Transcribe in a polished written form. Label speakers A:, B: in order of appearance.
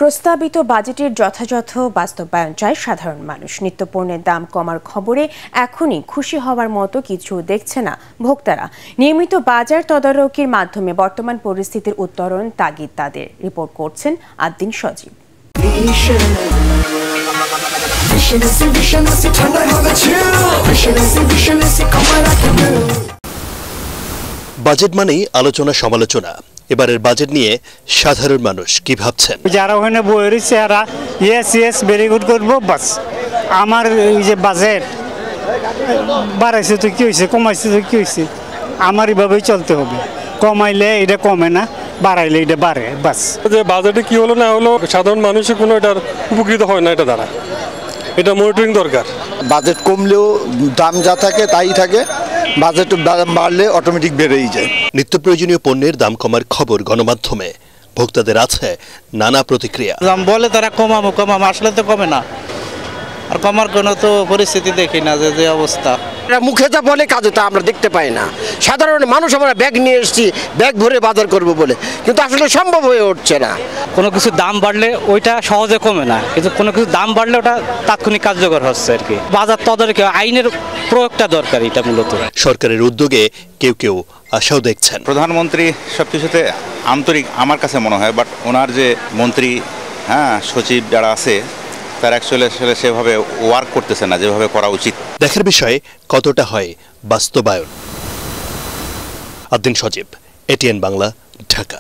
A: প্রস্তাবিত বাজেটের যথাযথ বাস্তবায়ন চায় সাধারণ মানুষ। নিত্যপণ্যের দাম কমার খবরে এখনই খুশি হওয়ার মতো কিছু দেখছে না ভোক্তারা। নিয়মিত বাজার তদারকির মাধ্যমে বর্তমান পরিস্থিতির উত্তরণ তাগিদ তাদের। রিপোর্ট করছেন আদ্দিন সজীব।
B: বাজেট মানেই আলোচনা সমালোচনা। এবারের বাজেট নিয়ে সাধারণ মানুষ কি ভাবছেন?
C: যারা ওখানে বই রয়েছে এরা ইয়েস ভেরি গুড করবো, বাস আমার এই যে বাজেট বাড়াইছে তো কি হয়েছে, কমাইছে তো কি হয়েছে, আমার এইভাবেই চলতে হবে। কমাইলে এটা কমে না, বাড়াইলে এটা বাড়ে, বাস।
D: যে বাজেটে কি হলো না হলো সাধারণ মানুষের কোনো এটার উপকৃত হয় না, এটা দ্বারা এটা মনিটরিং দরকার।
E: বাজেট কমলেও দাম যা থাকে তাই থাকে, বাজেট দাম বাড়লে অটোমেটিক বেড়েই যায়।
B: নিত্য প্রয়োজনীয় পণ্যের দাম কমার খবর গণমাধ্যমে, ভোক্তাদের আছে নানা প্রতিক্রিয়া।
F: দাম বলে তারা কমাবো আসলে তো কমে না, আর কমার কোনো তো পরিস্থিতি দেখি না, যে অবস্থা।
G: মুখে যা বলে কাজে তা আমরা দেখতে পাই না। সাধারণ মানুষ আমরা ব্যাগ নিয়ে এসেছি ব্যাগ ভরে বাজার করব বলে, কিন্তু আসলে সম্ভব হয়ে উঠছে না।
F: কোনো কিছু দাম বাড়লে ওইটা সহজে কমে না, কিন্তু কোনো কিছু দাম বাড়লে ওটা তাৎক্ষণিক কার্যকর হচ্ছে আর কি। বাজার তদারকি আইনের প্রয়োগটা দরকার, এটা মূলত।
B: সরকারের উদ্যোগে কেউ কেউ আশাও দেখছেন।
H: প্রধানমন্ত্রী সবকিছুতে আন্তরিক আমার কাছে মনে হয়, বাট ওনার যে মন্ত্রী সচিব যারা আছে তারা অ্যাকচুয়ালি সেভাবে ওয়ার্ক করতেছে না যেভাবে করা উচিত।
B: দেখার বিষয়ে কতটা হয় বাস্তবায়ন। আদ্দিন সজীব, এটিএন বাংলা, ঢাকা।